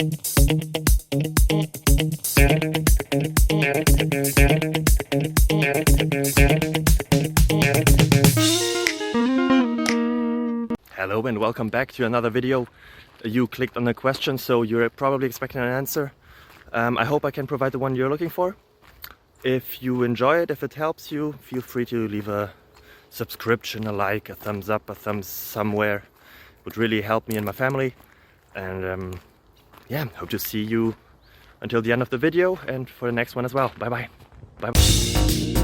Hello and welcome back to another video. You clicked on a question, so you're probably expecting an answer. I hope I can provide the one you're looking for. If you enjoy it, if it helps you, feel free to leave a subscription, a like, a thumbs up, a thumbs somewhere. It would really help me and my family. And yeah, hope to see you until the end of the video and for the next one as well. Bye bye. Bye bye.